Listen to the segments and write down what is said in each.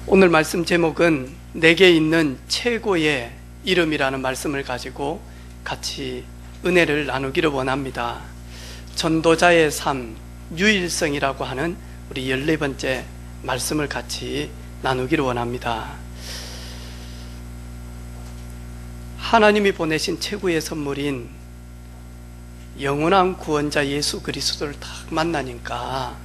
오늘 말씀 제목은 내게 있는 최고의 이름이라는 말씀을 가지고 같이 은혜를 나누기를 원합니다. 전도자의 삶, 유일성이라고 하는 우리 14번째 말씀을 같이 나누기를 원합니다. 하나님이 보내신 최고의 선물인 영원한 구원자 예수 그리스도를 딱 만나니까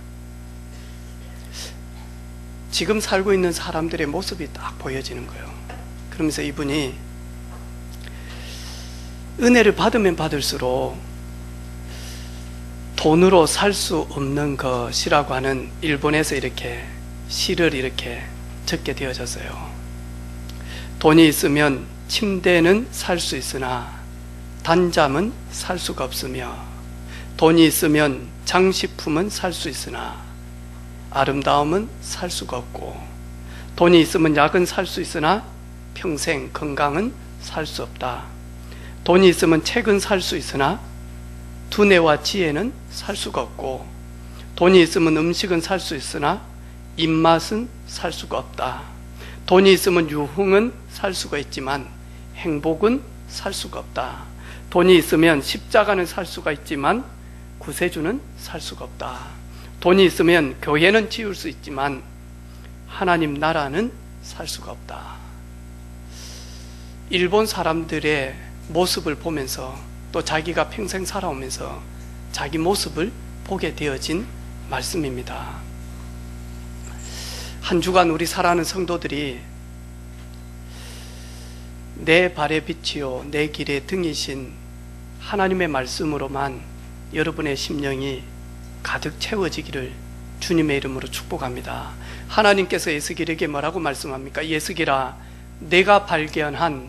지금 살고 있는 사람들의 모습이 딱 보여지는 거예요. 그러면서 이분이 은혜를 받으면 받을수록 돈으로 살 수 없는 것이라고 하는 일본에서 이렇게 시를 이렇게 적게 되어졌어요. 돈이 있으면 침대는 살 수 있으나 단잠은 살 수가 없으며, 돈이 있으면 장식품은 살 수 있으나 아름다움은 살 수가 없고, 돈이 있으면 약은 살 수 있으나 평생 건강은 살 수 없다. 돈이 있으면 책은 살 수 있으나 두뇌와 지혜는 살 수가 없고, 돈이 있으면 음식은 살 수 있으나 입맛은 살 수가 없다. 돈이 있으면 유흥은 살 수가 있지만 행복은 살 수가 없다. 돈이 있으면 십자가는 살 수가 있지만 구세주는 살 수가 없다. 돈이 있으면 교회는 지을 수 있지만 하나님 나라는 살 수가 없다. 일본 사람들의 모습을 보면서 또 자기가 평생 살아오면서 자기 모습을 보게 되어진 말씀입니다. 한 주간 우리 사랑하는 성도들이 내 발의 빛이요 내 길의 등이신 하나님의 말씀으로만 여러분의 심령이 가득 채워지기를 주님의 이름으로 축복합니다. 하나님께서 에스겔에게 뭐라고 말씀합니까? 에스겔아, 내가 발견한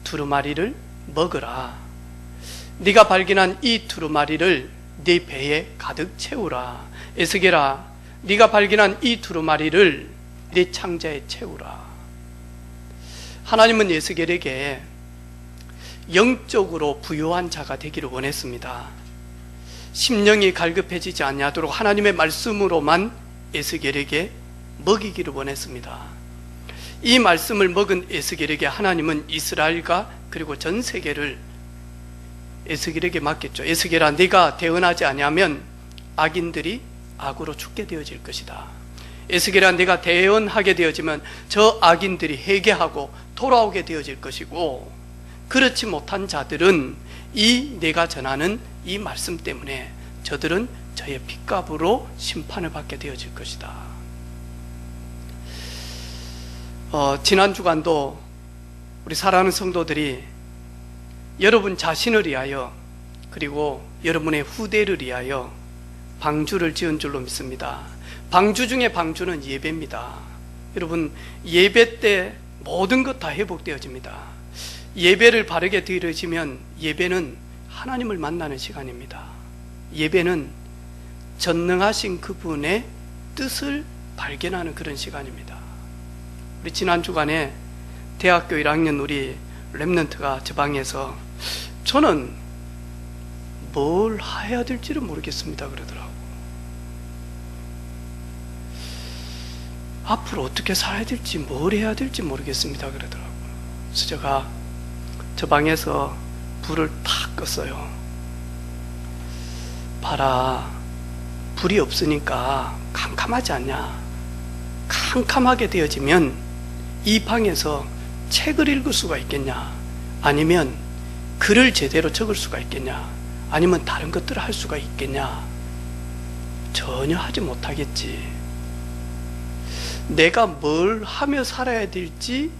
두루마리를 먹으라. 네가 발견한 이 두루마리를 네 배에 가득 채우라. 에스겔아, 네가 발견한 이 두루마리를 네 창자에 채우라. 하나님은 에스겔에게 영적으로 부유한 자가 되기를 원했습니다. 심령이 갈급해지지 아니하도록 하나님의 말씀으로만 에스겔에게 먹이기를 원했습니다. 이 말씀을 먹은 에스겔에게 하나님은 이스라엘과 그리고 전 세계를 에스겔에게 맡겼죠. 에스겔아, 네가 대언하지 아니하면 악인들이 악으로 죽게 되어질 것이다. 에스겔아, 네가 대언하게 되어지면 저 악인들이 회개하고 돌아오게 되어질 것이고, 그렇지 못한 자들은 이 내가 전하는 이 말씀 때문에 저들은 저의 핏값으로 심판을 받게 되어질 것이다. 지난 주간도 우리 사랑하는 성도들이 여러분 자신을 위하여 그리고 여러분의 후대를 위하여 방주를 지은 줄로 믿습니다. 방주 중에 방주는 예배입니다. 여러분, 예배 때 모든 것 다 회복되어집니다. 예배를 바르게 드려지면 예배는 하나님을 만나는 시간입니다. 예배는 전능하신 그분의 뜻을 발견하는 그런 시간입니다. 우리 지난 주간에 대학교 1학년 우리 랩런트가 저 방에서 저는 뭘 해야 될지를 모르겠습니다 그러더라고. 앞으로 어떻게 살아야 될지 뭘 해야 될지 모르겠습니다 그러더라고. 그래서 제가 저 방에서 불을 탁 껐어요. 봐라, 불이 없으니까 캄캄하지 않냐? 캄캄하게 되어지면 이 방에서 책을 읽을 수가 있겠냐? 아니면 글을 제대로 적을 수가 있겠냐? 아니면 다른 것들을 할 수가 있겠냐? 전혀 하지 못하겠지. 내가 뭘 하며 살아야 될지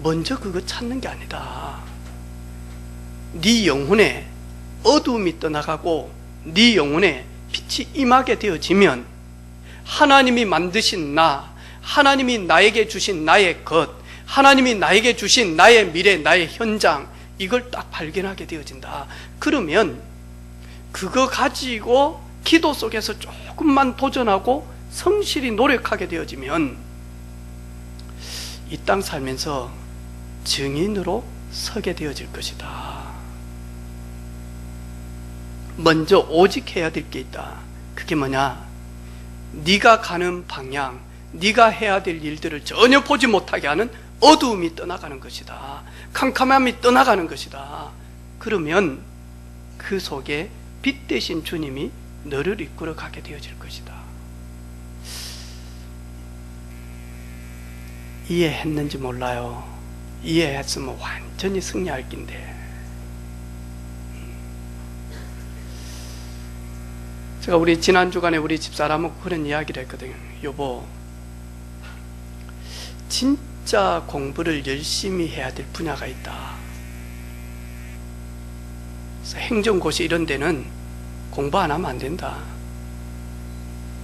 먼저 그거 찾는 게 아니다. 네 영혼에 어두움이 떠나가고 네 영혼에 빛이 임하게 되어지면 하나님이 만드신 나, 하나님이 나에게 주신 나의 것, 하나님이 나에게 주신 나의 미래, 나의 현장, 이걸 딱 발견하게 되어진다. 그러면 그거 가지고 기도 속에서 조금만 도전하고 성실히 노력하게 되어지면 이 땅 살면서 증인으로 서게 되어질 것이다. 먼저 오직 해야 될 게 있다. 그게 뭐냐? 네가 가는 방향, 네가 해야 될 일들을 전혀 보지 못하게 하는 어두움이 떠나가는 것이다. 캄캄함이 떠나가는 것이다. 그러면 그 속에 빛 대신 주님이 너를 이끌어 가게 되어질 것이다. 이해했는지 몰라요. 이해했으면 완전히 승리할 낀데. 제가 우리 지난 주간에 우리 집사람하고 그런 이야기를 했거든요. 여보, 진짜 공부를 열심히 해야 될 분야가 있다. 그래서 행정고시 이런 데는 공부 안 하면 안 된다.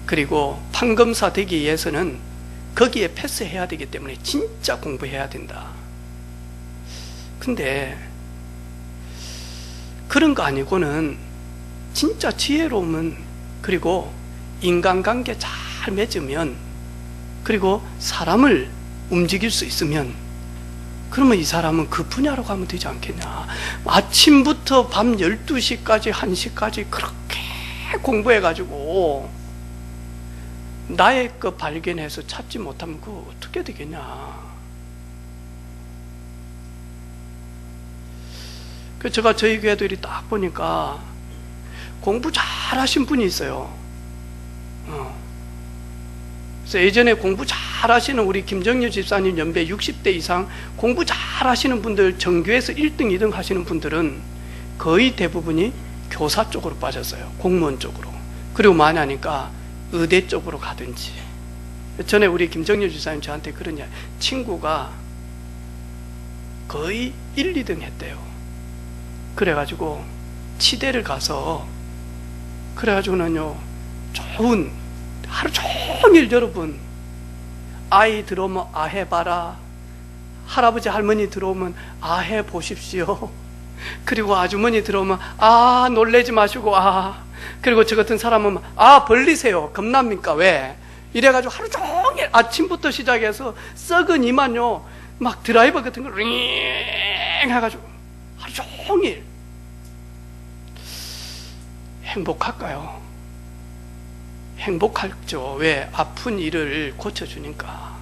그리고 판검사 되기 위해서는 거기에 패스해야 되기 때문에 진짜 공부해야 된다. 근데 그런 거 아니고는 진짜 지혜로우면, 그리고 인간관계 잘 맺으면, 그리고 사람을 움직일 수 있으면, 그러면 이 사람은 그 분야로 가면 되지 않겠냐. 아침부터 밤 12시까지 1시까지 그렇게 공부해가지고 나의 것 발견해서 찾지 못하면 그거 어떻게 되겠냐. 그래서 제가 저희 교회도 이렇게 딱 보니까 공부 잘하신 분이 있어요. 그래서 예전에 공부 잘하시는 우리 김정유 집사님 연배 60대 이상 공부 잘하시는 분들, 전교에서 1등, 2등 하시는 분들은 거의 대부분이 교사 쪽으로 빠졌어요. 공무원 쪽으로. 그리고 많이 하니까 의대 쪽으로 가든지. 전에 우리 김정유 집사님 저한테 그런 이야기, 친구가 거의 1, 2등 했대요. 그래가지고 치대를 가서, 그래가지고는요, 좋은, 하루 종일 여러분, 아이 들어오면 아해봐라, 할아버지 할머니 들어오면 아해보십시오, 그리고 아주머니 들어오면 놀래지 마시고 그리고 저 같은 사람은 벌리세요. 겁납니까? 왜? 이래가지고 하루 종일 아침부터 시작해서 썩은 이만요 막 드라이버 같은 걸 링 해가지고 하루 종일. 행복할까요? 행복하죠. 왜? 아픈 일을 고쳐주니까.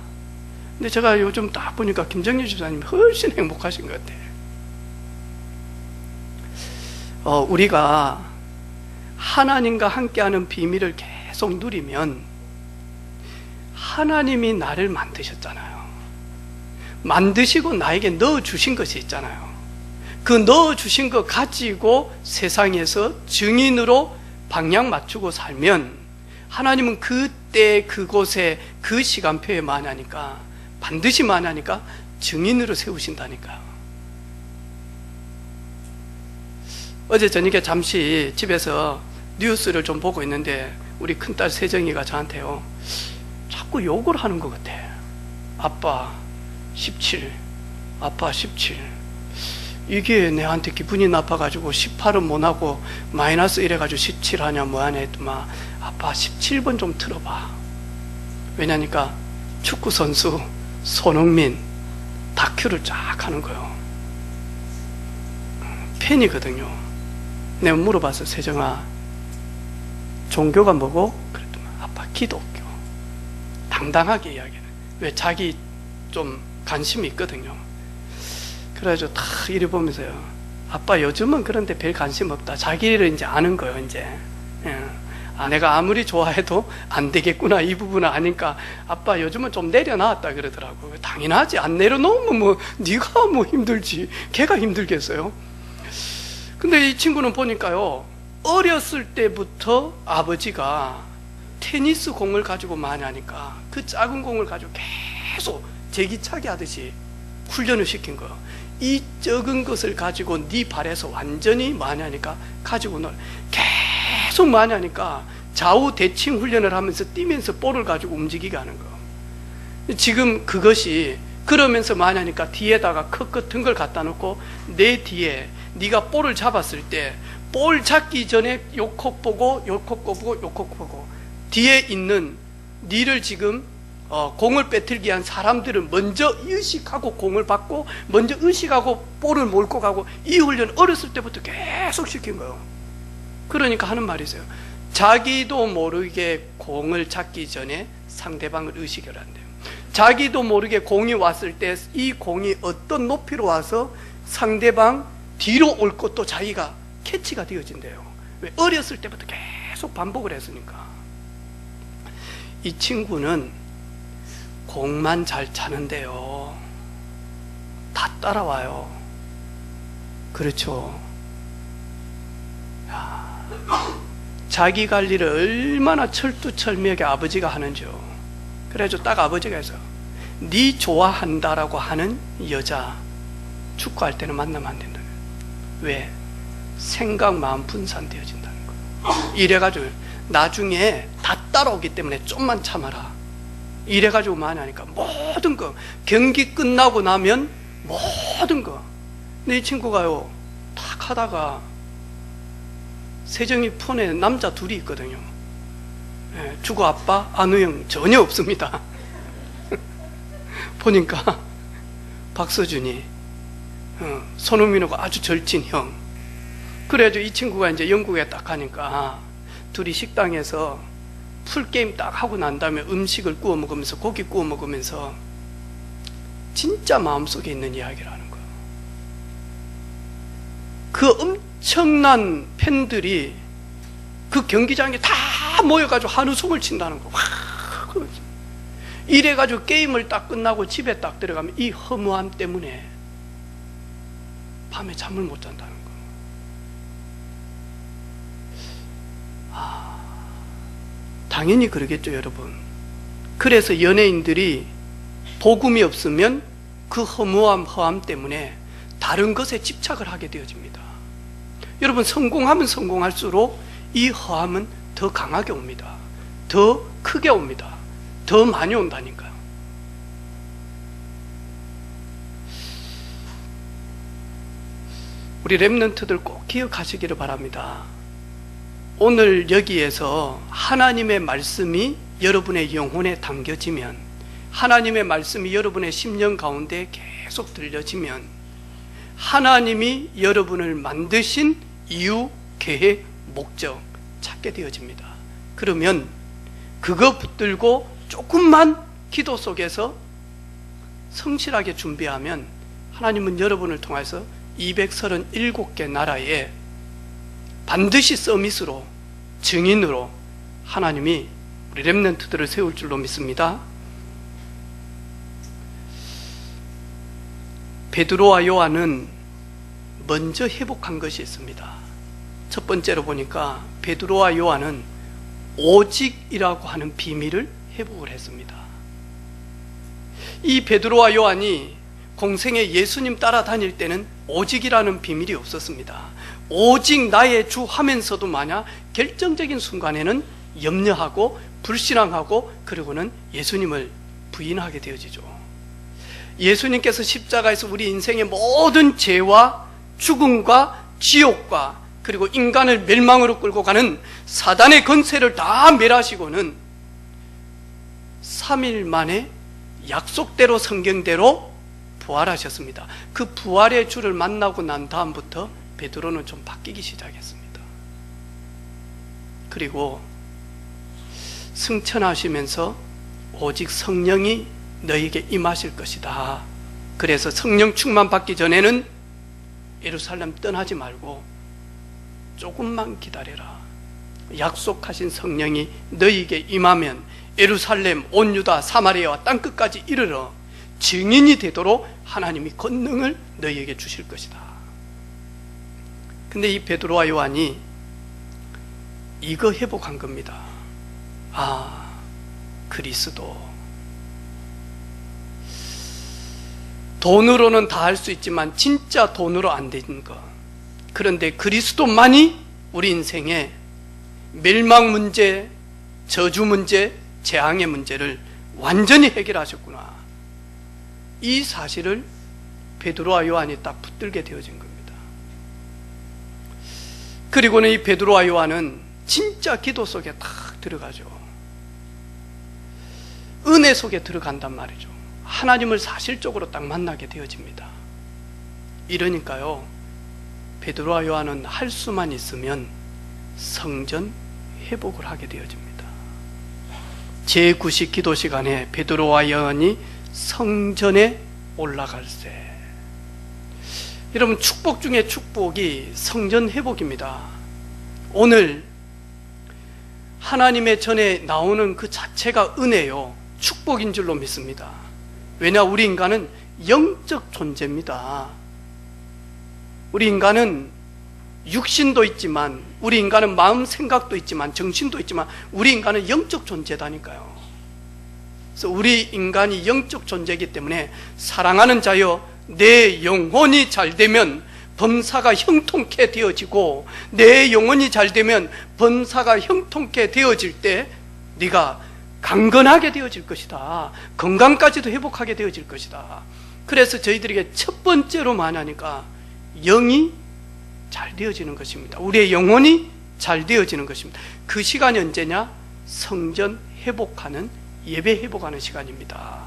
근데 제가 요즘 딱 보니까 김정유 집사님이 훨씬 행복하신 것 같아요. 우리가 하나님과 함께하는 비밀을 계속 누리면, 하나님이 나를 만드셨잖아요. 만드시고 나에게 넣어주신 것이 있잖아요. 그 넣어주신 거 가지고 세상에서 증인으로 방향 맞추고 살면, 하나님은 그때 그곳에 그 시간표에 만하니까, 반드시 만하니까 증인으로 세우신다니까요. 어제 저녁에 잠시 집에서 뉴스를 좀 보고 있는데 우리 큰딸 세정이가 저한테요, 자꾸 욕을 하는 것 같아. 아빠 17, 아빠 17. 이게 내한테 기분이 나빠가지고 18은 못하고 마이너스 이래가지고 17 하냐 뭐하냐 했더만, 아빠 17번 좀 틀어봐. 왜냐니까 축구선수 손흥민 다큐를 쫙 하는 거예요. 팬이거든요. 내가 물어봤어. 세정아, 종교가 뭐고? 그랬더니 아빠 기독교. 당당하게 이야기해. 왜? 자기 좀 관심이 있거든요. 그래가지고 다 이래 보면서요, 아빠 요즘은 그런데 별 관심 없다. 자기를 이제 아는 거예요. 이제 내가 아무리 좋아해도 안 되겠구나, 이 부분은 아니까 아빠 요즘은 좀 내려놨다 그러더라고. 당연하지. 안 내려놓으면 뭐 네가 뭐 힘들지, 걔가 힘들겠어요. 근데 이 친구는 보니까요, 어렸을 때부터 아버지가 테니스 공을 가지고 많이 하니까 그 작은 공을 가지고 계속 제기차기 하듯이 훈련을 시킨 거예요. 이 적은 것을 가지고 네 발에서 완전히 많이 하니까 가지고 계속 많이 하니까 좌우 대칭 훈련을 하면서 뛰면서 볼을 가지고 움직이게 하는 거예요. 지금 그것이 그러면서 많이 하니까 뒤에다가 컵 같은 걸 갖다 놓고 내 뒤에 네가 볼을 잡았을 때 볼 잡기 전에 요 컵 보고 요 컵 보고 요 컵 보고 뒤에 있는 니를 지금 공을 빼뜨리기 위한 사람들은 먼저 의식하고 공을 받고 먼저 의식하고 볼을 몰고 가고, 이 훈련을 어렸을 때부터 계속 시킨 거예요. 그러니까 하는 말이 있어요. 자기도 모르게 공을 잡기 전에 상대방을 의식을 한대요. 자기도 모르게 공이 왔을 때 이 공이 어떤 높이로 와서 상대방 뒤로 올 것도 자기가 캐치가 되어진대요. 왜? 어렸을 때부터 계속 반복을 했으니까. 이 친구는 공만 잘 차는데요, 다 따라와요. 그렇죠. 야, 자기 관리를 얼마나 철두철미하게 아버지가 하는지요. 그래가지고 딱 아버지가 해서 네 좋아한다라고 하는 여자 축구할 때는 만나면 안 된다. 왜? 생각, 마음 분산되어진다는 거예요. 이래가지고 나중에 다 따라오기 때문에 좀만 참아라. 이래가지고 많이 하니까 모든 거 경기 끝나고 나면 모든 거. 근데 이 친구가요, 탁 하다가 세정이 폰에 남자 둘이 있거든요. 주고 아빠, 안우영 전혀 없습니다. 보니까 박서준이, 손흥민하고 아주 절친 형. 그래가지고 이 친구가 이제 영국에 딱 가니까 둘이 식당에서 풀게임 딱 하고 난 다음에 음식을 구워 먹으면서, 고기 구워 먹으면서 진짜 마음속에 있는 이야기를 하는 거예요. 그 엄청난 팬들이 그 경기장에 다 모여가지고 한우송을 친다는 거. 이래가지고 게임을 딱 끝나고 집에 딱 들어가면 이 허무함 때문에 밤에 잠을 못 잔다는 거. 당연히 그러겠죠, 여러분. 그래서 연예인들이 복음이 없으면 그 허무함, 허함 때문에 다른 것에 집착을 하게 되어집니다. 여러분, 성공하면 성공할수록 이 허함은 더 강하게 옵니다. 더 크게 옵니다. 더 많이 온다니까요. 우리 렘넌트들 꼭 기억하시기를 바랍니다. 오늘 여기에서 하나님의 말씀이 여러분의 영혼에 담겨지면, 하나님의 말씀이 여러분의 심령 가운데 계속 들려지면 하나님이 여러분을 만드신 이유, 계획, 목적 찾게 되어집니다. 그러면 그거 붙들고 조금만 기도 속에서 성실하게 준비하면 하나님은 여러분을 통해서 237개 나라에 반드시 서밋으로, 증인으로 하나님이 우리 렘넌트들을 세울 줄로 믿습니다. 베드로와 요한은 먼저 회복한 것이 있습니다. 첫 번째로 보니까 베드로와 요한은 오직이라고 하는 비밀을 회복을 했습니다. 이 베드로와 요한이 공생에 예수님 따라다닐 때는 오직이라는 비밀이 없었습니다. 오직 나의 주 하면서도 만약 결정적인 순간에는 염려하고 불신앙하고 그리고는 예수님을 부인하게 되어지죠. 예수님께서 십자가에서 우리 인생의 모든 죄와 죽음과 지옥과 그리고 인간을 멸망으로 끌고 가는 사단의 권세를 다 멸하시고는 3일 만에 약속대로, 성경대로 부활하셨습니다. 그 부활의 주를 만나고 난 다음부터 베드로는 좀 바뀌기 시작했습니다. 그리고 승천하시면서 오직 성령이 너에게 임하실 것이다. 그래서 성령 충만 받기 전에는 예루살렘 떠나지 말고 조금만 기다려라. 약속하신 성령이 너에게 임하면 예루살렘, 온 유다, 사마리아와 땅끝까지 이르러 증인이 되도록 하나님이 권능을 너희에게 주실 것이다. 근데 이 베드로와 요한이 이거 회복한 겁니다. 그리스도. 돈으로는 다 할 수 있지만 진짜 돈으로 안 되는 것. 그런데 그리스도만이 우리 인생의 멸망 문제, 저주 문제, 재앙의 문제를 완전히 해결하셨구나. 이 사실을 베드로와 요한이 딱 붙들게 되어진 겁니다. 그리고는 이 베드로와 요한은 진짜 기도 속에 딱 들어가죠. 은혜 속에 들어간단 말이죠. 하나님을 사실적으로 딱 만나게 되어집니다. 이러니까요, 베드로와 요한은 할 수만 있으면 성전 회복을 하게 되어집니다. 제9식 기도 시간에 베드로와 요한이 성전에 올라갈세. 여러분, 축복 중에 축복이 성전 회복입니다. 오늘 하나님의 전에 나오는 그 자체가 은혜요, 축복인 줄로 믿습니다. 왜냐, 우리 인간은 영적 존재입니다. 우리 인간은 육신도 있지만, 우리 인간은 마음 생각도 있지만, 정신도 있지만, 우리 인간은 영적 존재다니까요. 그래서 우리 인간이 영적 존재이기 때문에 사랑하는 자여, 내 영혼이 잘 되면 범사가 형통케 되어지고, 내 영혼이 잘 되면 범사가 형통케 되어질 때 네가 강건하게 되어질 것이다. 건강까지도 회복하게 되어질 것이다. 그래서 저희들에게 첫 번째로 말하니까 영이 잘 되어지는 것입니다. 우리의 영혼이 잘 되어지는 것입니다. 그 시간이 언제냐? 성전 회복하는, 예배 회복하는 시간입니다.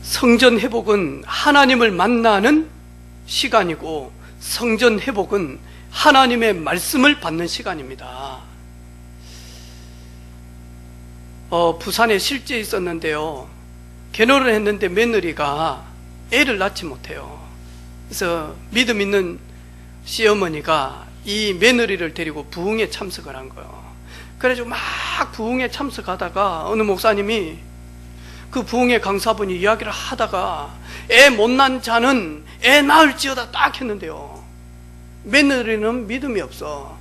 성전 회복은 하나님을 만나는 시간이고, 성전 회복은 하나님의 말씀을 받는 시간입니다. 부산에 실제 있었는데요, 결혼을 했는데 며느리가 애를 낳지 못해요. 그래서 믿음 있는 시어머니가 이 며느리를 데리고 부흥에 참석을 한 거예요. 그래가지고 막 부흥에 참석하다가 어느 목사님이 그 부흥회 강사분이 이야기를 하다가 애 못난 자는 애 낳을지어다 딱 했는데요, 며느리는 믿음이 없어.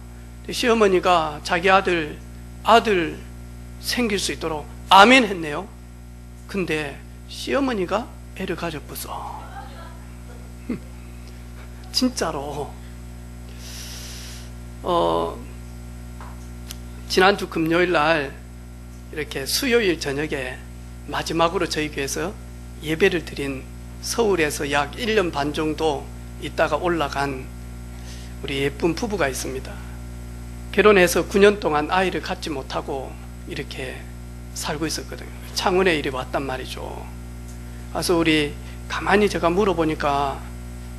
시어머니가 자기 아들 생길 수 있도록 아멘 했네요. 근데 시어머니가 애를 가졌어. 진짜로. 지난주 금요일 날 이렇게 수요일 저녁에 마지막으로 저희 교회에서 예배를 드린, 서울에서 약 1년 반 정도 있다가 올라간 우리 예쁜 부부가 있습니다. 결혼해서 9년 동안 아이를 갖지 못하고 이렇게 살고 있었거든요. 창원에 이리 왔단 말이죠. 와서 우리 가만히 제가 물어보니까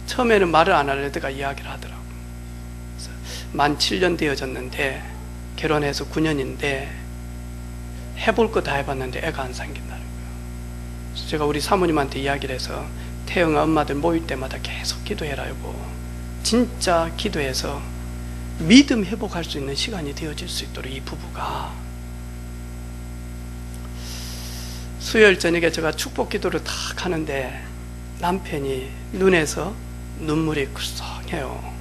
처음에는 말을 안 하려다가 이야기를 하더라고요. 만 7년 되어졌는데, 결혼해서 9년인데 해볼 거 다 해봤는데 애가 안 생긴다는 거예요. 그래서 제가 우리 사모님한테 이야기를 해서, 태영아, 엄마들 모일 때마다 계속 기도해라 여보. 진짜 기도해서 믿음 회복할 수 있는 시간이 되어질 수 있도록 이 부부가. 수요일 저녁에 제가 축복 기도를 탁 하는데 남편이 눈에서 눈물이 글썽해요.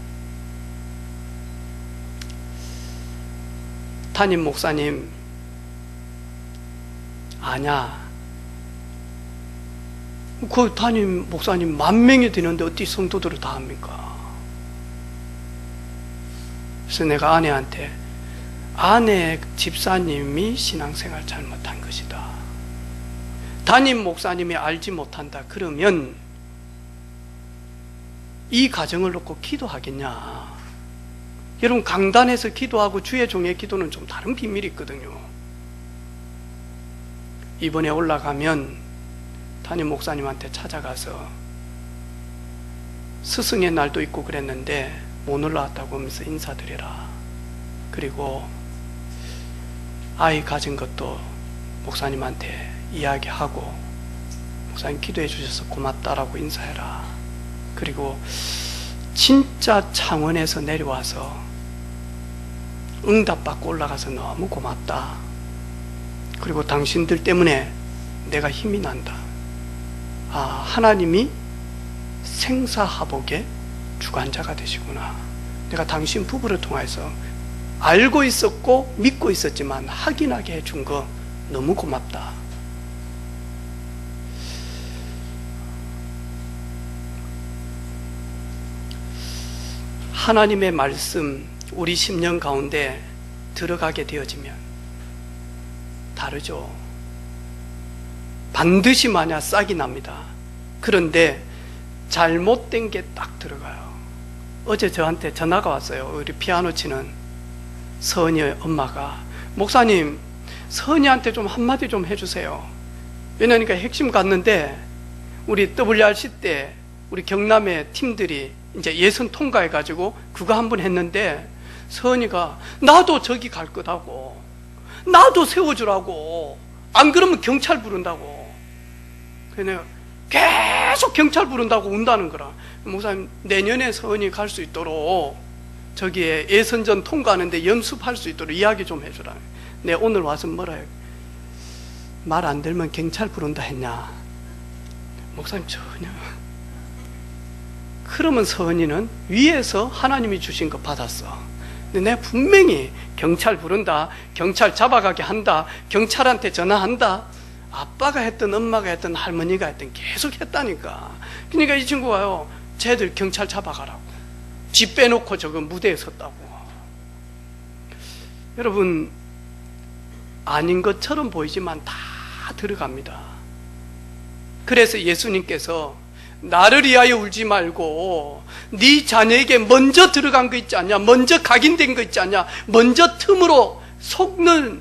담임 목사님 아냐? 그 담임 목사님 10,000명이 되는데 어떻게 성도들을 다 합니까? 그래서 내가 아내한테, 아내 집사님이 신앙생활 잘못한 것이다. 담임 목사님이 알지 못한다 그러면 이 가정을 놓고 기도하겠냐? 여러분, 강단에서 기도하고 주의 종의 기도는 좀 다른 비밀이 있거든요. 이번에 올라가면 담임 목사님한테 찾아가서 스승의 날도 있고 그랬는데 못 올라왔다고 하면서 인사드려라. 그리고 아이 가진 것도 목사님한테 이야기하고, 목사님 기도해 주셔서 고맙다라고 인사해라. 그리고 진짜 창원에서 내려와서 응답받고 올라가서 너무 고맙다. 그리고 당신들 때문에 내가 힘이 난다. 하나님이 생사화복의 주관자가 되시구나. 내가 당신 부부를 통해서 알고 있었고 믿고 있었지만 확인하게 해준 거 너무 고맙다. 하나님의 말씀 우리 심령 가운데 들어가게 되어지면 다르죠. 반드시 만약 싹이 납니다. 그런데 잘못된 게 딱 들어가요. 어제 저한테 전화가 왔어요. 우리 피아노 치는 서은이 엄마가, 목사님 서은이한테 좀 한마디 좀 해주세요. 왜냐니까 핵심 갔는데 우리 WRC 때 우리 경남의 팀들이 이제 예선 통과해가지고 그거 한 번 했는데 서은이가 나도 저기 갈 거다고, 나도 세워주라고, 안 그러면 경찰 부른다고. 그래서 계속 경찰 부른다고 운다는 거라. 목사님, 내년에 서은이 갈 수 있도록 저기에 예선전 통과하는데 연습할 수 있도록 이야기 좀 해주라. 내 오늘 와서 뭐라 해? 말 안 들면 경찰 부른다 했냐? 목사님, 전혀. 그러면 서은이는 위에서 하나님이 주신 거 받았어. 근데 내가 분명히 경찰 부른다, 경찰 잡아가게 한다, 경찰한테 전화한다, 아빠가 했든 엄마가 했든 할머니가 했든 계속 했다니까. 그러니까 이 친구가요, 쟤들 경찰 잡아가라고, 집 빼놓고 저거 무대에 섰다고. 여러분, 아닌 것처럼 보이지만 다 들어갑니다. 그래서 예수님께서 나를 위하여 울지 말고 네 자녀에게 먼저 들어간 거 있지 않냐, 먼저 각인된 거 있지 않냐, 먼저 틈으로 속는,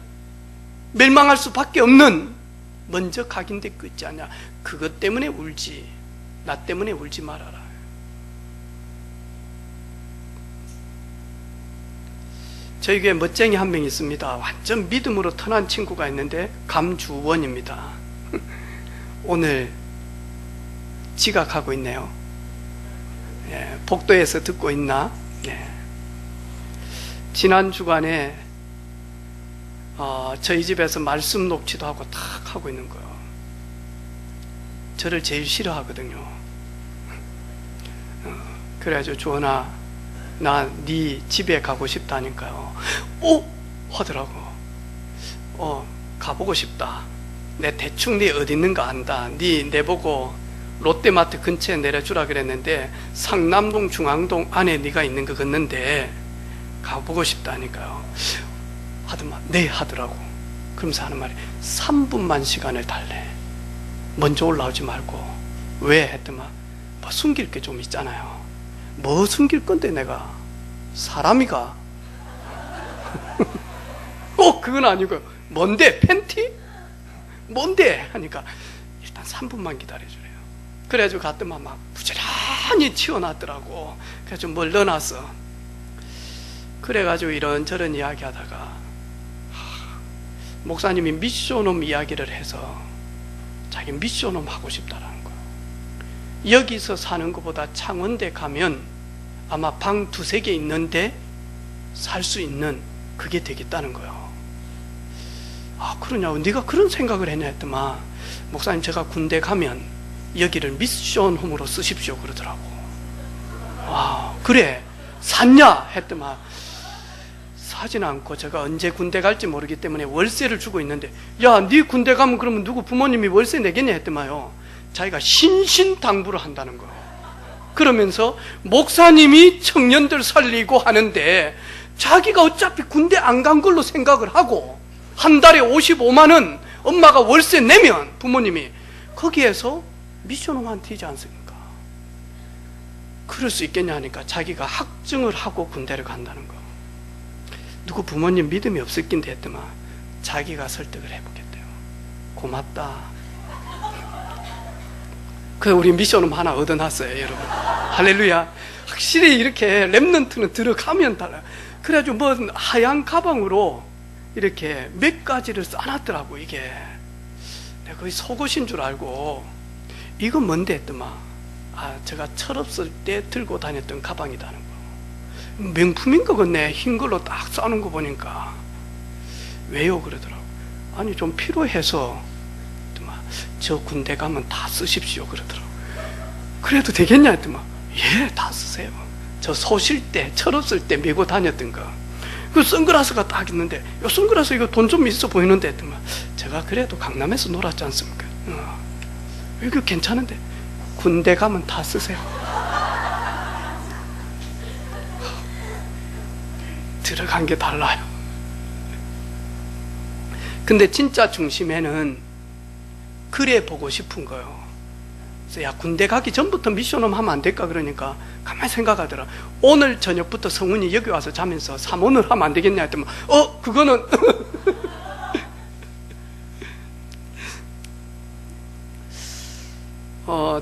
멸망할 수밖에 없는 먼저 각인된 거 있지 않냐, 그것 때문에 울지, 나 때문에 울지 말아라. 저희 교회 멋쟁이 한 명 있습니다. 완전 믿음으로 턴한 친구가 있는데 감주원입니다. 오늘 지각하고 있네요. 예, 복도에서 듣고 있나? 예. 지난 주간에 저희 집에서 말씀 녹취도 하고 탁 하고 있는 거예요. 저를 제일 싫어하거든요. 그래가지고 주원아, 나 네 집에 가고 싶다니까요. 오! 하더라고. 가보고 싶다. 내 대충 네 어디 있는가 안다. 네 내보고 롯데마트 근처에 내려주라 그랬는데 상남동 중앙동 안에 네가 있는 거 같는데 가보고 싶다니까요. 하더만 네 하더라고. 그러면서 하는 말이 3분만 시간을 달래. 먼저 올라오지 말고. 왜? 했더만 뭐 숨길 게 좀 있잖아요. 뭐 숨길 건데 내가 사람이가 그건 아니고 뭔데? 팬티? 뭔데? 하니까 일단 3분만 기다려주래요. 그래가지고 갔더만 막 부지런히 치워놨더라고. 그래가지고 뭘 넣어놨어. 그래가지고 이런저런 이야기 하다가 목사님이 미션홈 이야기를 해서 자기 미션홈 하고 싶다라는 거예요. 여기서 사는 것보다 창원대 가면 아마 방 2-3개 있는데 살 수 있는 그게 되겠다는 거예요. 그러냐고, 네가 그런 생각을 했냐 했더만 목사님, 제가 군대 가면 여기를 미션홈으로 쓰십시오 그러더라고. 그래 샀냐 했더만 사진 않고 제가 언제 군대 갈지 모르기 때문에 월세를 주고 있는데, 야, 네 군대 가면 그러면 누구 부모님이 월세 내겠냐 했더만요. 자기가 신신당부를 한다는 거예요. 그러면서 목사님이 청년들 살리고 하는데 자기가 어차피 군대 안 간 걸로 생각을 하고 한 달에 55만 원 엄마가 월세 내면 부모님이 거기에서 미션홈한 티지 않습니까? 그럴 수 있겠냐 하니까 자기가 학증을 하고 군대를 간다는 거. 누구 부모님 믿음이 없을 낀데 했더만 자기가 설득을 해보겠대요. 고맙다. 그 우리 미션홈 하나 얻어놨어요, 여러분. 할렐루야. 확실히 이렇게 랩런트는 들어가면 달라요. 그래가지고 뭐 하얀 가방으로 이렇게 몇 가지를 싸놨더라고. 이게 내가 거의 속옷인 줄 알고 이건 뭔데 했더만 제가 철없을 때 들고 다녔던 가방이다는 거. 명품인 거 같네. 흰 걸로 딱 싸는 거 보니까. 왜요? 그러더라고. 아니 좀 필요해서. 저 군대 가면 다 쓰십시오 그러더라고. 그래도 되겠냐 했더만 예, 다 쓰세요. 저 소실 때, 철없을 때 메고 다녔던 거. 그 선글라스가 딱 있는데, 이 선글라스 이거 돈 좀 있어 보이는데 했더만 제가 그래도 강남에서 놀았지 않습니까? 이거 괜찮은데 군대 가면 다 쓰세요. 들어간 게 달라요. 근데 진짜 중심에는 그래 보고 싶은 거예요. 그래서 야, 군대 가기 전부터 미션홈 하면 안 될까 그러니까 가만히 생각하더라. 오늘 저녁부터 성훈이 여기 와서 자면서 삼원을 하면 안 되겠냐 했더니 그거는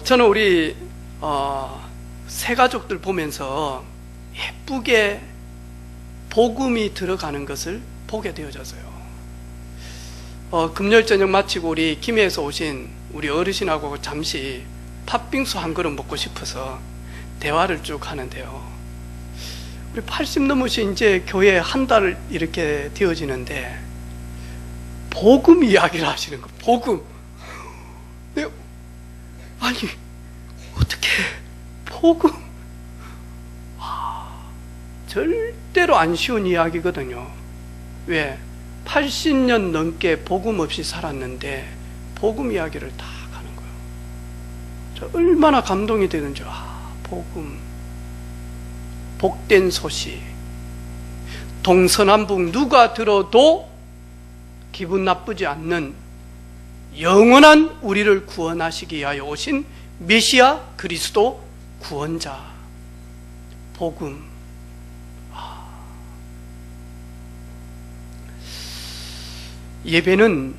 저는 우리 새 가족들 보면서 예쁘게 복음이 들어가는 것을 보게 되어졌어요. 금요일 저녁 마치고 우리 김해에서 오신 우리 어르신하고 잠시 팥빙수 한 그릇 먹고 싶어서 대화를 쭉 하는데요. 우리 80 넘으신 이제 교회 한 달 이렇게 되어지는데 복음 이야기를 하시는 거. 복음. 네, 아니 어떻게 복음? 절대로 안 쉬운 이야기거든요. 왜? 80년 넘게 복음 없이 살았는데 복음 이야기를 다 하는 거예요. 저 얼마나 감동이 되는지. 복음, 복된 소식, 동서남북 누가 들어도 기분 나쁘지 않는 영원한 우리를 구원하시기 위하여 오신 메시아 그리스도 구원자, 복음. 예배는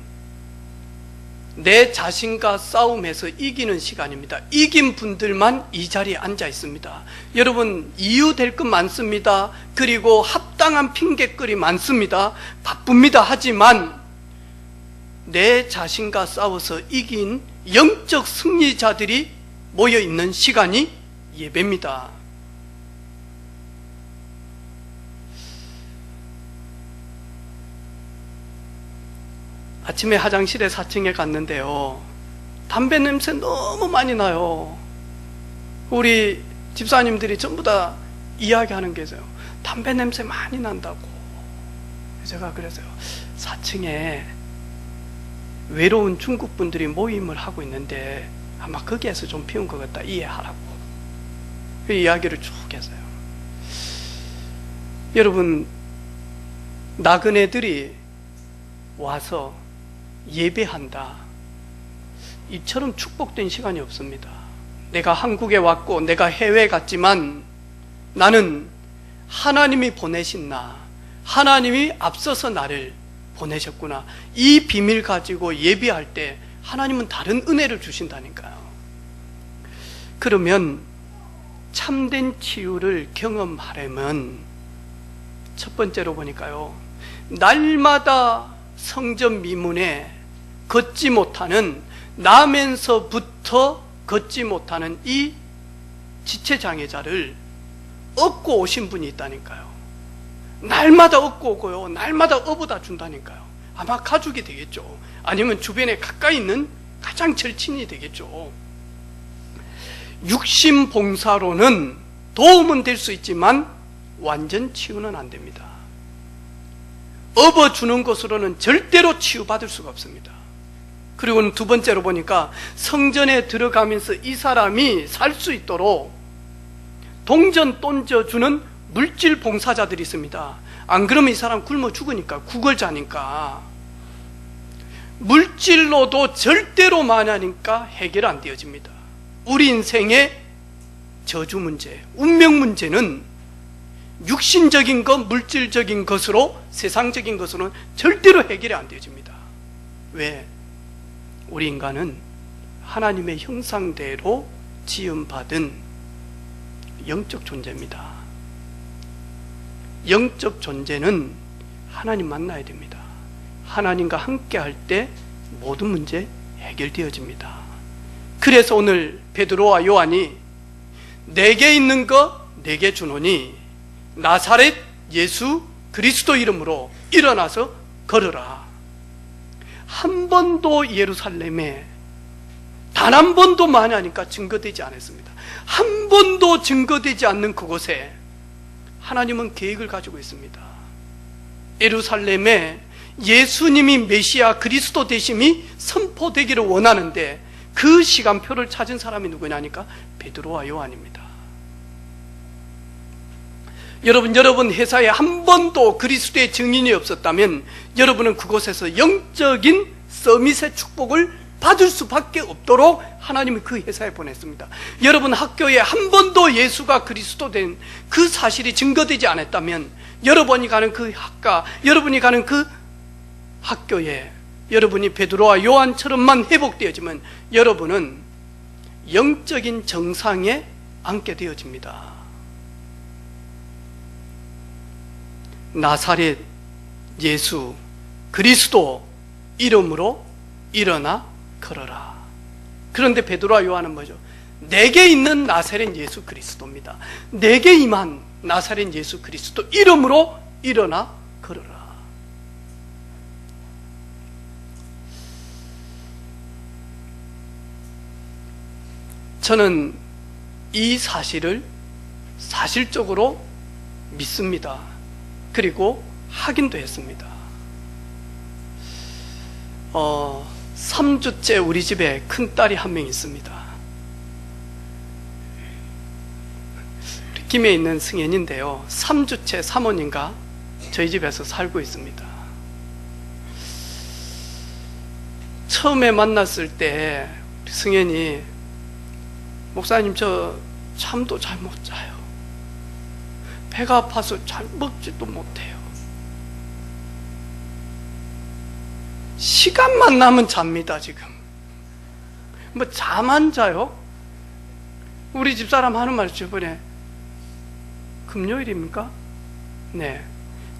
내 자신과 싸움해서 이기는 시간입니다. 이긴 분들만 이 자리에 앉아 있습니다. 여러분, 이유 될 것 많습니다. 그리고 합당한 핑계거리 많습니다. 바쁩니다. 하지만 내 자신과 싸워서 이긴 영적 승리자들이 모여 있는 시간이 예배입니다. 아침에 화장실에 4층에 갔는데요, 담배 냄새 너무 많이 나요. 우리 집사님들이 전부 다 이야기하는 게 있어요. 담배 냄새 많이 난다고. 제가 그래서요, 4층에 외로운 중국 분들이 모임을 하고 있는데 아마 거기에서 좀 피운 것 같다, 이해하라고 그 이야기를 쭉 했어요. 여러분, 나그네들이 와서 예배한다, 이처럼 축복된 시간이 없습니다. 내가 한국에 왔고 내가 해외에 갔지만 나는 하나님이 보내신 나, 하나님이 앞서서 나를 보내셨구나, 이 비밀 가지고 예배할 때 하나님은 다른 은혜를 주신다니까요. 그러면 참된 치유를 경험하려면 첫 번째로 보니까요, 날마다 성전 미문에 걷지 못하는, 나면서부터 걷지 못하는 이 지체장애자를 업고 오신 분이 있다니까요. 날마다 업고 오고요, 날마다 업어다 준다니까요. 아마 가족이 되겠죠. 아니면 주변에 가까이 있는 가장 절친이 되겠죠. 육신 봉사로는 도움은 될 수 있지만 완전 치유는 안 됩니다. 업어주는 것으로는 절대로 치유받을 수가 없습니다. 그리고는 두 번째로 보니까 성전에 들어가면서 이 사람이 살 수 있도록 동전 던져주는 물질 봉사자들이 있습니다. 안 그러면 이 사람 굶어 죽으니까, 구걸자니까. 물질로도 절대로 만하니까 해결 안 되어집니다. 우리 인생의 저주 문제, 운명 문제는 육신적인 것, 물질적인 것으로, 세상적인 것으로는 절대로 해결이 안 되어집니다. 왜? 우리 인간은 하나님의 형상대로 지음받은 영적 존재입니다. 영적 존재는 하나님 만나야 됩니다. 하나님과 함께 할 때 모든 문제 해결되어집니다. 그래서 오늘 베드로와 요한이 내게 있는 거 내게 주노니 나사렛 예수 그리스도 이름으로 일어나서 걸으라. 한 번도 예루살렘에 단 한 번도 만하니까 증거되지 않았습니다. 한 번도 증거되지 않는 그곳에 하나님은 계획을 가지고 있습니다. 예루살렘에 예수님이 메시아 그리스도 되심이 선포되기를 원하는데 그 시간표를 찾은 사람이 누구냐니까 베드로와 요한입니다. 여러분 회사에 한 번도 그리스도의 증인이 없었다면 여러분은 그곳에서 영적인 서밋의 축복을 받을 수밖에 없도록 하나님이 그 회사에 보냈습니다. 여러분 학교에 한 번도 예수가 그리스도 된 그 사실이 증거되지 않았다면 여러분이 가는 그 학과, 여러분이 가는 그 학교에 여러분이 베드로와 요한처럼만 회복되어지면 여러분은 영적인 정상에 앉게 되어집니다. 나사렛 예수 그리스도 이름으로 일어나 걸어라. 그런데 베드로와 요한은 뭐죠? 내게 있는 나사렛 예수 그리스도입니다. 내게 임한 나사렛 예수 그리스도 이름으로 일어나 걸어라. 저는 이 사실을 사실적으로 믿습니다. 그리고 확인도 했습니다. 3주째 우리 집에 큰딸이 한 명 있습니다. 우리 김해 있는 승현인데요, 3주째 사모님과 저희 집에서 살고 있습니다. 처음에 만났을 때 우리 승현이, 목사님 저 잠도 잘 못 자요, 배가 아파서 잘 먹지도 못해요, 시간만 나면 잡니다. 지금 뭐 잠 안 자요? 우리 집사람 하는 말 저번에 금요일입니까? 네,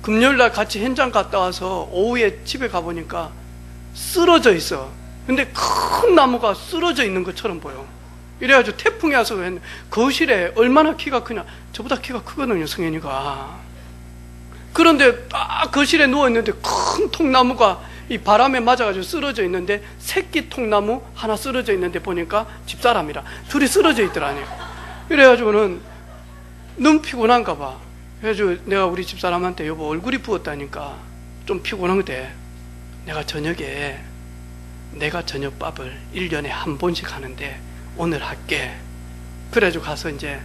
금요일날 같이 현장 갔다 와서 오후에 집에 가보니까 쓰러져 있어. 근데 큰 나무가 쓰러져 있는 것처럼 보여. 이래가지고 태풍이 와서 거실에 얼마나 키가 크냐, 저보다 키가 크거든요 승현이가. 그런데 딱 거실에 누워있는데 큰 통나무가 이 바람에 맞아가지고 쓰러져 있는데, 새끼 통나무 하나 쓰러져 있는데 보니까 집사람이라 둘이 쓰러져 있더라니. 이래가지고는 너무 피곤한가 봐. 그래가지고 내가 우리 집사람한테, 여보 얼굴이 부었다니까 좀 피곤한데 내가 저녁에 내가 저녁밥을 1년에 한 번씩 하는데 오늘 할게. 그래가지고 가서 이제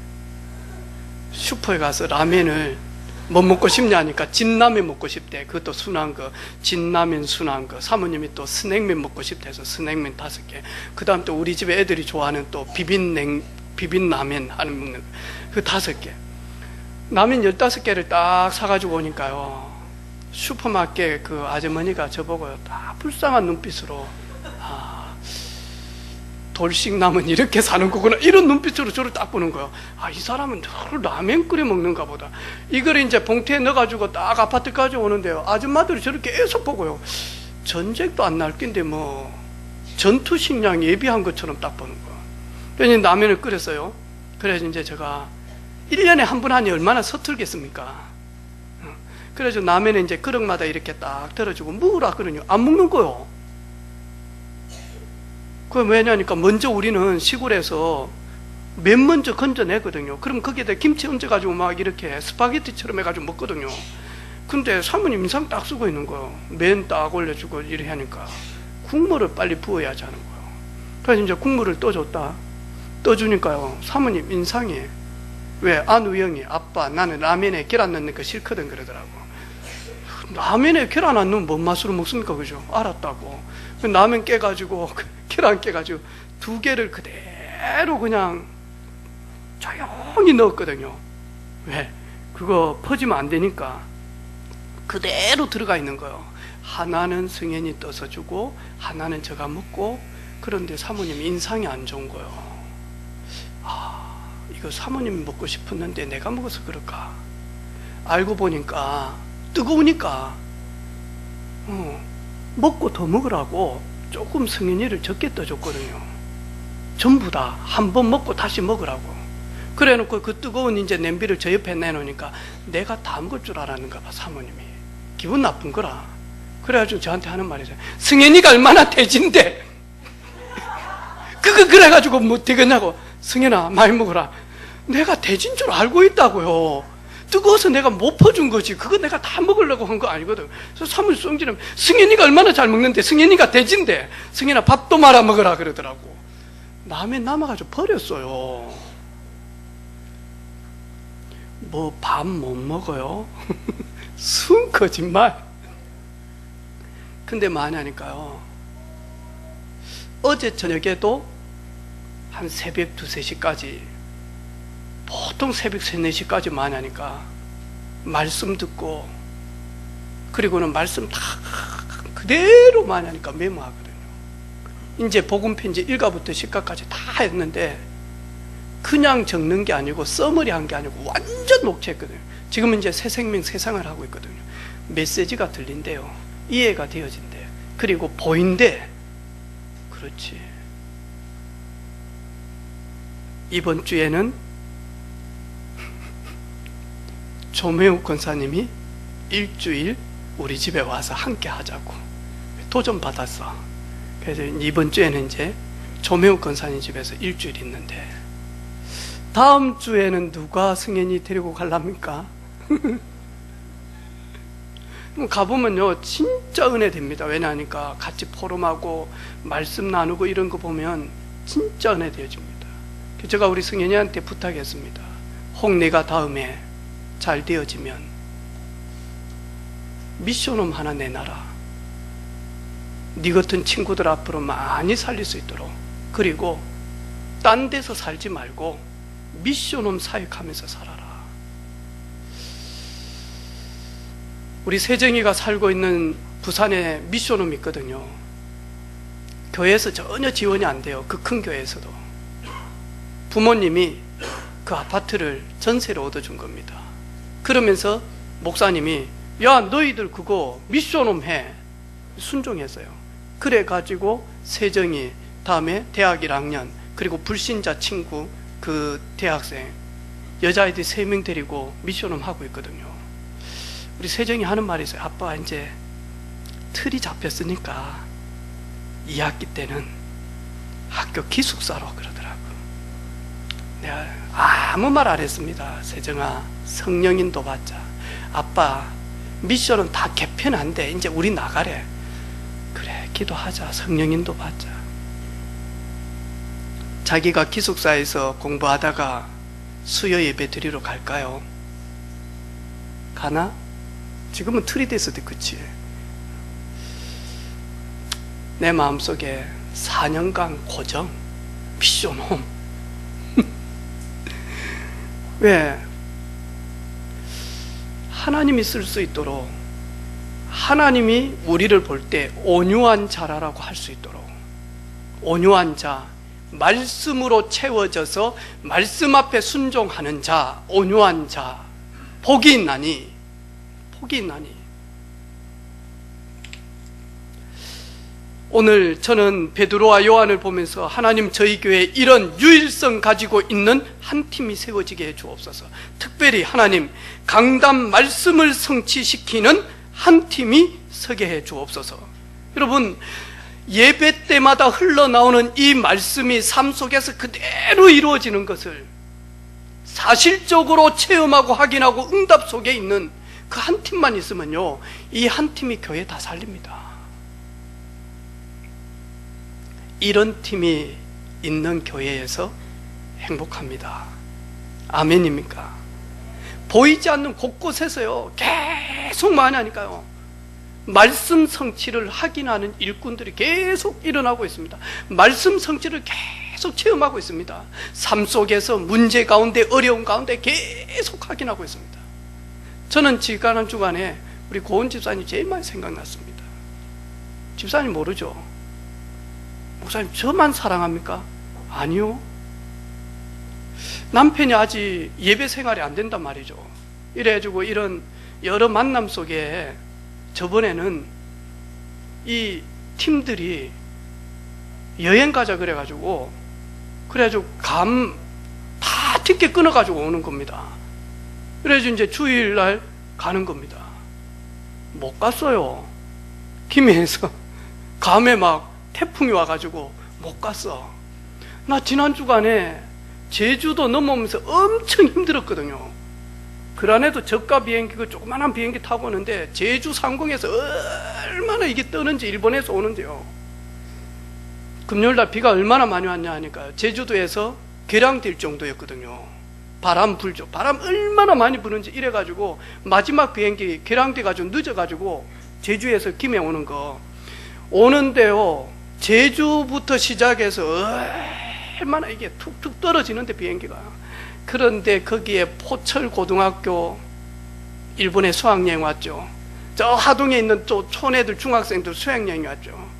슈퍼에 가서 라면을 뭐 먹고 싶냐 하니까 진라면 먹고 싶대. 그것도 순한 거, 진라면 순한 거. 사모님이 또 스낵면 먹고 싶대 해서 스낵면 5개. 그 다음 또 우리 집에 애들이 좋아하는 또 비빔라면 하는 먹는 그 5개. 라면 15개를 딱 사가지고 오니까요, 슈퍼마켓 그 아주머니가 저보고 다 불쌍한 눈빛으로, 돌싱남은 이렇게 사는 거구나, 이런 눈빛으로 저를 딱 보는 거예요. 이 사람은 하루 라면 끓여 먹는가 보다. 이걸 이제 봉투에 넣어가지고 딱 아파트까지 오는데요, 아줌마들이 저렇게 애써 보고요, 전쟁도 안 날 낀데 뭐 전투식량 예비한 것처럼 딱 보는 거예요. 그래서 라면을 끓였어요. 그래서 이제 제가 1년에 한 번 하니 얼마나 서툴겠습니까? 그래서 라면에 이제 그릇마다 이렇게 딱 들어주고 먹으라 그러니 안 먹는 거요. 그게 왜냐니까, 먼저 우리는 시골에서 맨 먼저 건져내거든요. 그럼 거기에다 김치 얹어가지고 막 이렇게 스파게티처럼 해가지고 먹거든요. 근데 사모님 인상 딱 쓰고 있는 거예요. 맨 딱 올려주고 이렇게 하니까 국물을 빨리 부어야지 하는 거예요. 그래서 이제 국물을 떠줬다. 떠주니까요, 사모님 인상이, 왜? 안우영이, 아빠 나는 라면에 계란 넣는 거 싫거든 그러더라고. 라면에 계란 안 넣으면 뭔 맛으로 먹습니까? 그죠? 알았다고. 라면 깨가지고 계란 깨가지고 2개를 그대로 그냥 조용히 넣었거든요. 왜? 그거 퍼지면 안 되니까 그대로 들어가 있는 거예요. 하나는 승현이 떠서 주고 하나는 제가 먹고. 그런데 사모님 인상이 안 좋은 거예요. 이거 사모님이 먹고 싶었는데 내가 먹어서 그럴까? 알고 보니까 뜨거우니까 먹고 더 먹으라고 조금 승현이를 적게 떠줬거든요. 전부 다 한 번 먹고 다시 먹으라고. 그래 놓고 그 뜨거운 이제 냄비를 저 옆에 내놓으니까 내가 다 먹을 줄 알았는가 봐, 사모님이. 기분 나쁜 거라. 그래가지고 저한테 하는 말이죠. 승현이가 얼마나 돼진데 그거 그래가지고 뭐 되겠냐고. 승현아 많이 먹어라. 내가 돼진 줄 알고 있다고요. 뜨거워서 내가 못 퍼준 거지. 그거 내가 다 먹으려고 한 거 아니거든. 그래서 사무실 성질은, 승현이가 얼마나 잘 먹는데, 승현이가 돼진데, 승현아 밥도 말아 먹으라 그러더라고. 라면 남아가지고 버렸어요. 뭐 밥 못 먹어요? 순 거짓말. 근데 뭐하냐니까요, 어제 저녁에도 한 새벽 2, 3시까지, 보통 새벽 3, 4시까지 뭐하냐니까 말씀 듣고, 그리고는 말씀 다 그대로 뭐하냐니까 메모하거든요. 이제 복음편지 1가부터 10가까지 다 했는데 그냥 적는 게 아니고 써머리 한 게 아니고 완전 녹취했거든요. 지금은 이제 새 생명 세상을 하고 있거든요. 메시지가 들린대요. 이해가 되어진대요. 그리고 보인대. 그렇지. 이번 주에는 조매욱 권사님이 일주일 우리 집에 와서 함께 하자고 도전 받았어. 그래서 이번 주에는 이제 조매욱 권사님 집에서 일주일 있는데, 다음 주에는 누가 승현이 데리고 갈랍니까? 가보면요 진짜 은혜 됩니다. 왜냐하니까 같이 포럼하고 말씀 나누고 이런 거 보면 진짜 은혜 되어집니다. 제가 우리 승현이한테 부탁했습니다. 혹 내가 다음에 잘 되어지면 미션홈 하나 내놔라. 네 같은 친구들 앞으로 많이 살릴 수 있도록. 그리고 딴 데서 살지 말고 미션홈 사역하면서 살아라. 우리 세정이가 살고 있는 부산에 미션홈이 있거든요. 교회에서 전혀 지원이 안 돼요. 그 큰 교회에서도. 부모님이 그 아파트를 전세로 얻어준 겁니다. 그러면서 목사님이 야 너희들 그거 미션홈 해. 순종했어요. 그래가지고 세정이 다음에 대학 1학년 그리고 불신자 친구 그 대학생 여자아이들 3명 데리고 미션홈 하고 있거든요. 우리 세정이 하는 말이 있어요. 아빠 이제 틀이 잡혔으니까 2학기 때는 학교 기숙사로 그러더라고. 내가 아무 말 안 했습니다. 세정아 성령인도 받자. 아빠 미션은 다 개편한데 이제 우리 나가래. 그래 기도하자. 성령인도 받자. 자기가 기숙사에서 공부하다가 수요 예배 드리러 갈까요? 가나? 지금은 틀이 됐어도 그치. 내 마음속에 4년간 고정 미션홈. 왜? 하나님이 쓸 수 있도록, 하나님이 우리를 볼 때 온유한 자라라고 할 수 있도록. 온유한 자, 말씀으로 채워져서 말씀 앞에 순종하는 자, 온유한 자, 복이 있나니, 복이 있나니. 오늘 저는 베드로와 요한을 보면서 하나님 저희 교회에 이런 유일성 가지고 있는 한 팀이 세워지게 해 주옵소서. 특별히 하나님 강단 말씀을 성취시키는 한 팀이 서게 해 주옵소서. 여러분 예배 때마다 흘러나오는 이 말씀이 삶 속에서 그대로 이루어지는 것을 사실적으로 체험하고 확인하고 응답 속에 있는 그 한 팀만 있으면요 이 한 팀이 교회 다 살립니다. 이런 팀이 있는 교회에서 행복합니다. 아멘입니까? 보이지 않는 곳곳에서요 계속 많이 하니까요 말씀 성취를 확인하는 일꾼들이 계속 일어나고 있습니다. 말씀 성취를 계속 체험하고 있습니다. 삶 속에서 문제 가운데 어려운 가운데 계속 확인하고 있습니다. 저는 지난 주간에 우리 고은 집사님 제일 많이 생각났습니다. 집사님 모르죠? 목사님 저만 사랑합니까? 아니요. 남편이 아직 예배 생활이 안 된단 말이죠. 이래가지고 이런 여러 만남 속에 저번에는 이 팀들이 여행 가자 그래가지고 감 다 티켓 끊어가지고 오는 겁니다. 그래서 이제 주일날 가는 겁니다. 못 갔어요. 김해에서 감에 막 태풍이 와가지고 못 갔어. 나 지난 주간에 제주도 넘어오면서 엄청 힘들었거든요. 그 안에도 저가 비행기, 그 조그만한 비행기 타고 오는데 제주 상공에서 얼마나 이게 떠는지, 일본에서 오는데요. 금요일날 비가 얼마나 많이 왔냐 하니까 제주도에서 개량될 정도였거든요. 바람 불죠. 바람 얼마나 많이 부는지 이래가지고 마지막 비행기 개량돼가지고 늦어가지고 제주에서 김해 오는 거 오는데요. 제주부터 시작해서 얼마나 이게 툭툭 떨어지는데 비행기가. 그런데 거기에 포철고등학교 일본에 수학여행 왔죠. 저 하동에 있는 또 촌애들 중학생들 수학여행 왔죠.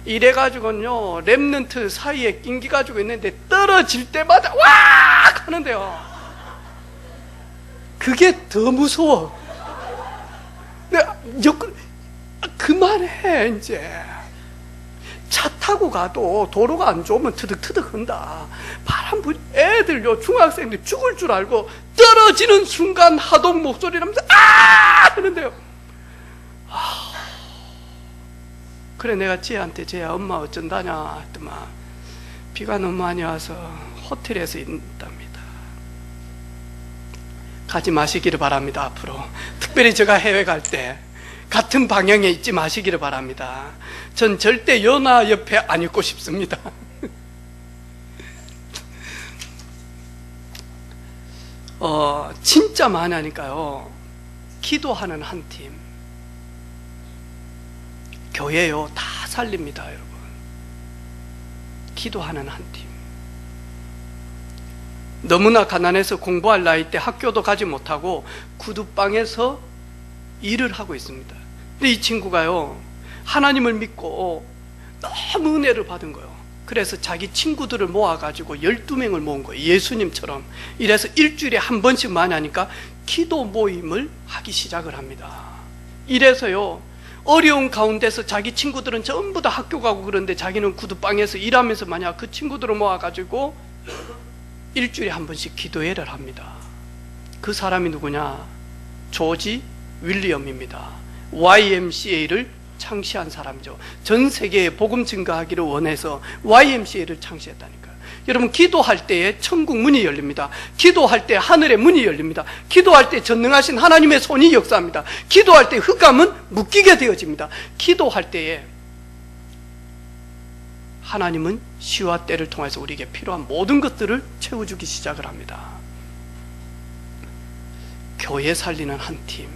이래가지고는요, 랩넌트 사이에 낑기가지고 있는데 떨어질 때마다 와! 하는데요. 그게 더 무서워. 그만해, 이제. 차 타고 가도 도로가 안 좋으면 트득트득 한다. 바람 불, 애들요, 중학생들 죽을 줄 알고 떨어지는 순간 하동 목소리 나면서 아! 하는데요. 그래, 내가 쟤한테, 쟤야, 엄마 어쩐다냐 했더만, 비가 너무 많이 와서 호텔에서 있답니다. 가지 마시기를 바랍니다. 앞으로 특별히 제가 해외 갈 때 같은 방향에 있지 마시기를 바랍니다. 전 절대 연하 옆에 안 있고 싶습니다. 진짜 많이 하니까요. 기도하는 한 팀, 교회요, 다 살립니다, 여러분. 기도하는 한 팀. 너무나 가난해서 공부할 나이 때 학교도 가지 못하고 구두방에서 일을 하고 있습니다. 근데 이 친구가요, 하나님을 믿고 너무 은혜를 받은 거예요. 그래서 자기 친구들을 모아가지고 12명을 모은 거예요. 예수님처럼. 이래서 일주일에 한 번씩 많이 하니까 기도 모임을 하기 시작을 합니다. 이래서요, 어려운 가운데서 자기 친구들은 전부 다 학교 가고 그런데 자기는 구두방에서 일하면서 만약 그 친구들을 모아가지고 일주일에 한 번씩 기도회를 합니다. 그 사람이 누구냐? 조지 윌리엄입니다. YMCA를 창시한 사람이죠. 전 세계에 복음 증거하기를 원해서 YMCA를 창시했다니까요. 여러분, 기도할 때에 천국 문이 열립니다. 기도할 때 하늘의 문이 열립니다. 기도할 때 전능하신 하나님의 손이 역사합니다. 기도할 때 흑암은 묶이게 되어집니다. 기도할 때에 하나님은 시와 때를 통해서 우리에게 필요한 모든 것들을 채워주기 시작을 합니다. 교회 살리는 한 팀,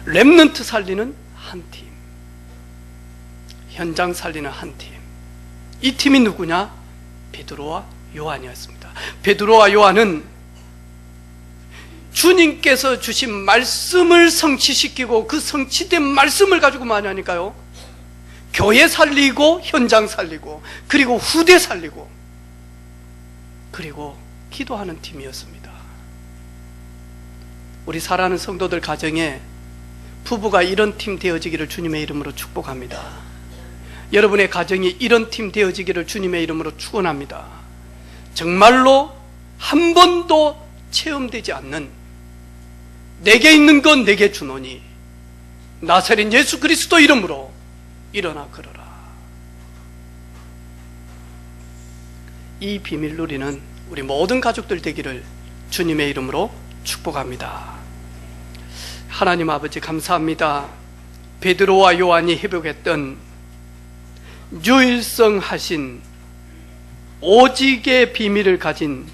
렘넌트 살리는 한 팀, 현장 살리는 한 팀. 이 팀이 누구냐? 베드로와 요한이었습니다. 베드로와 요한은 주님께서 주신 말씀을 성취시키고 그 성취된 말씀을 가지고 많이 하니까요, 교회 살리고 현장 살리고 그리고 후대 살리고 그리고 기도하는 팀이었습니다. 우리 사랑하는 성도들 가정에 부부가 이런 팀 되어지기를 주님의 이름으로 축복합니다. 여러분의 가정이 이런 팀 되어지기를 주님의 이름으로 축원합니다. 정말로 한 번도 체험되지 않는 내게 있는 건 내게 주노니 나사렛 예수 그리스도 이름으로 일어나 걸어라. 이 비밀 누리는 우리 모든 가족들 되기를 주님의 이름으로 축복합니다. 하나님 아버지 감사합니다. 베드로와 요한이 회복했던 유일성하신 오직의 비밀을 가진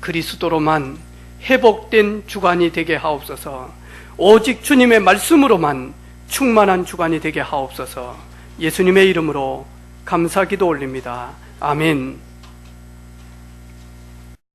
그리스도로만 회복된 주간이 되게 하옵소서. 오직 주님의 말씀으로만 충만한 주간이 되게 하옵소서. 예수님의 이름으로 감사 기도 올립니다. 아멘.